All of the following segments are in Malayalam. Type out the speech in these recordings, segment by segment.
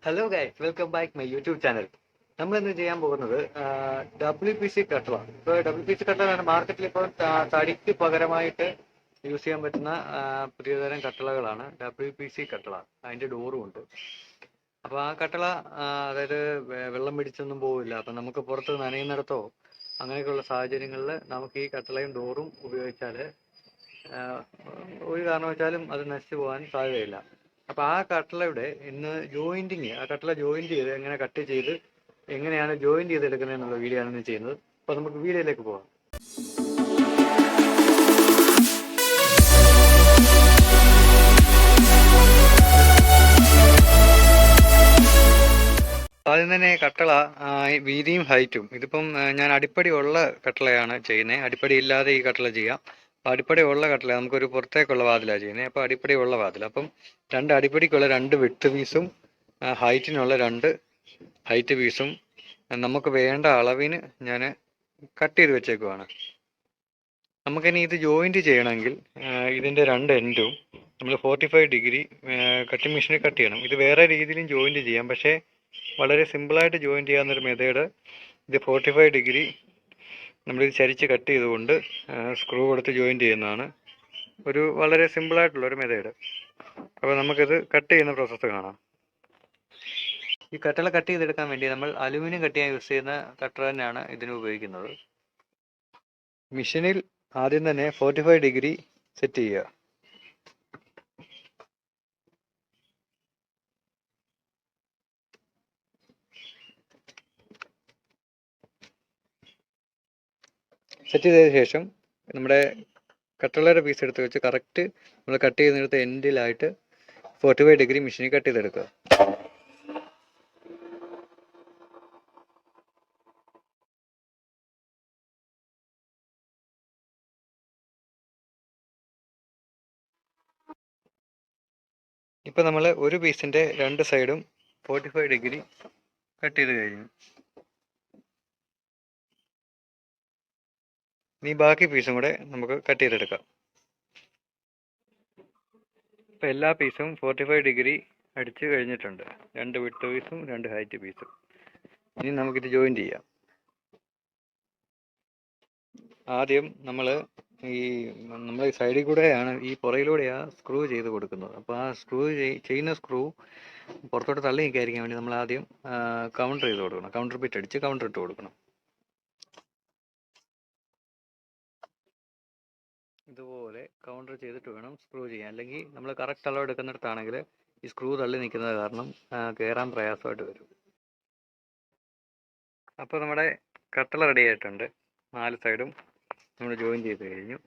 Hello guys, welcome back my YouTube channel. നമ്മൾ ഇന്ന് ചെയ്യാൻ പോകുന്നത് WPC കട്ടള. ഇപ്പോൾ WPC കട്ടളാണ് മാർക്കറ്റിൽ ഇപ്പോൾ തടിക്ക് പകരമായിട്ട് യൂസ് ചെയ്യാൻ പറ്റുന്ന പുതിയതരം കട്ടളകളാണ് WPC കട്ടള. അതിൻ്റെ ഡോറും ഉണ്ട്. അപ്പോൾ ആ കട്ടള അതായത് വെള്ളം പിടിച്ചൊന്നും പോവില്ല. അപ്പം നമുക്ക് പുറത്ത് നനയുന്നിടത്തോ അങ്ങനെയൊക്കെയുള്ള സാഹചര്യങ്ങളിൽ നമുക്ക് ഈ കട്ടളയും ഡോറും ഉപയോഗിച്ചാൽ ഒരു കാരണവശാലും അത് നശിച്ചു പോകാൻ സാധ്യതയില്ല. അപ്പോൾ ആ കട്ടളയുടെ ഇന്ന് ആ കട്ടള ജോയിന്റ് ചെയ്ത് എങ്ങനെ കട്ട് ചെയ്ത് എങ്ങനെയാണ് ജോയിന്റ് ചെയ്തെടുക്കുന്നത് എന്നുള്ള വീഡിയോ ആണ് ഇന്ന് ചെയ്യുന്നത്. അപ്പോൾ നമുക്ക് വീഡിയോയിലേക്ക് പോകാം. ആദ്യം തന്നെ കട്ടള വീതിയും ഹൈറ്റും ഇതിപ്പം ഞാൻ അടിപ്പടി ഉള്ള കട്ടളയാണ് ചെയ്യുന്നത്. അടിപ്പടി ഇല്ലാതെ ഈ കട്ടള ചെയ്യാം. അടിപ്പടി ഉള്ള കട്ടള നമുക്കൊരു പുറത്തേക്കുള്ള വാതിലാണ് ചെയ്യുന്നത്. അപ്പോൾ അടിപ്പടി ഉള്ള വാതിൽ, അപ്പം രണ്ട് അടിപ്പടിക്കുള്ള രണ്ട് വിട്ട് പീസും ഹൈറ്റിനുള്ള രണ്ട് ഹൈറ്റ് പീസും നമുക്ക് വേണ്ട അളവിന് ഞാൻ കട്ട് ചെയ്ത് വെച്ചേക്കുവാണ്. നമുക്കിനി ഇത് ജോയിന്റ് ചെയ്യണമെങ്കിൽ ഇതിൻ്റെ രണ്ട് എൻഡും നമ്മൾ 45 ഡിഗ്രി കട്ടിംഗ് മെഷീനിൽ കട്ട് ചെയ്യണം. ഇത് വേറെ രീതിയിലും ജോയിന്റ് ചെയ്യാം, പക്ഷേ വളരെ സിമ്പിളായിട്ട് ജോയിൻ ചെയ്യാവുന്നൊരു മെത്തേഡ് ഇത് 45 ഡിഗ്രി നമ്മളിത് ചരിച്ച് കട്ട് ചെയ്തുകൊണ്ട് സ്ക്രൂ കൊടുത്ത് ജോയിൻ ചെയ്യുന്നതാണ്. ഒരു വളരെ സിമ്പിളായിട്ടുള്ളൊരു മെത്തേഡ്. അപ്പോൾ നമുക്കിത് കട്ട് ചെയ്യുന്ന പ്രോസസ്സ് കാണാം. ഈ കട്ടള കട്ട് ചെയ്തെടുക്കാൻ വേണ്ടി നമ്മൾ അലുമിനിയം കട്ട് ചെയ്യാൻ യൂസ് ചെയ്യുന്ന കട്ടർ തന്നെയാണ് ഇതിന് ഉപയോഗിക്കുന്നത്. മെഷീനിൽ ആദ്യം തന്നെ 45 ഡിഗ്രി സെറ്റ് ചെയ്യുക. സെറ്റ് ചെയ്തതിന് ശേഷം നമ്മുടെ കട്ടളയുടെ പീസ് എടുത്ത് വെച്ച് കറക്റ്റ് നമ്മൾ കട്ട് ചെയ്യുന്നിടത്ത് എൻഡിലായിട്ട് 45 ഡിഗ്രി മെഷീനിൽ കട്ട് ചെയ്തെടുക്കുക. ഇപ്പം നമ്മൾ ഒരു പീസിൻ്റെ രണ്ട് സൈഡും 45 ഡിഗ്രി കട്ട് ചെയ്ത് കഴിഞ്ഞു. ഇനി ബാക്കി പീസും കൂടെ നമുക്ക് കട്ട് ചെയ്തെടുക്കാം. ഇപ്പം എല്ലാ പീസും 45 ഡിഗ്രി അടിച്ച് കഴിഞ്ഞിട്ടുണ്ട്. രണ്ട് വിട്ട് പീസും രണ്ട് ഹൈറ്റ് പീസും. ഇനി നമുക്കിത് ജോയിൻ ചെയ്യാം. ആദ്യം നമ്മൾ ഈ സൈഡിൽ കൂടെയാണ്, ഈ പുറയിലൂടെയാണ് സ്ക്രൂ ചെയ്ത് കൊടുക്കുന്നത്. അപ്പോൾ ആ ചെയ്യുന്ന സ്ക്രൂ പുറത്തോട്ട് തള്ളി നിൽക്കാതിരിക്കാൻ വേണ്ടി നമ്മൾ ആദ്യം കൗണ്ടർ ചെയ്ത് കൊടുക്കണം. കൗണ്ടർ ബിറ്റ് അടിച്ച് കൗണ്ടർ ഇട്ട് കൊടുക്കണം. ഇതുപോലെ കൗണ്ടർ ചെയ്തിട്ട് വേണം സ്ക്രൂ ചെയ്യാൻ. അല്ലെങ്കിൽ നമ്മൾ കറക്റ്റ് അളവ് എടുക്കുന്നിടത്താണെങ്കിൽ ഈ സ്ക്രൂ തള്ളി നിൽക്കുന്നത് കാരണം കയറാൻ പ്രയാസമായിട്ട് വരും. അപ്പോൾ നമ്മുടെ കട്ടള റെഡി ആയിട്ടുണ്ട്. 4 സൈഡും നമ്മൾ ജോയിൻ ചെയ്ത് കഴിഞ്ഞു.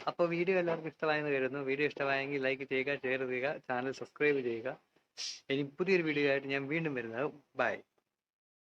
അപ്പോൾ വീഡിയോ എല്ലാവർക്കും ഇഷ്ടമായെന്ന് കരുതുന്നു. വീഡിയോ ഇഷ്ടമായെങ്കിൽ ലൈക്ക് ചെയ്യുക, ഷെയർ ചെയ്യുക, ചാനൽ സബ്സ്ക്രൈബ് ചെയ്യുക. ഇനി പുതിയൊരു വീഡിയോ ആയിട്ട് ഞാൻ വീണ്ടും വരുന്നത്. ബൈ.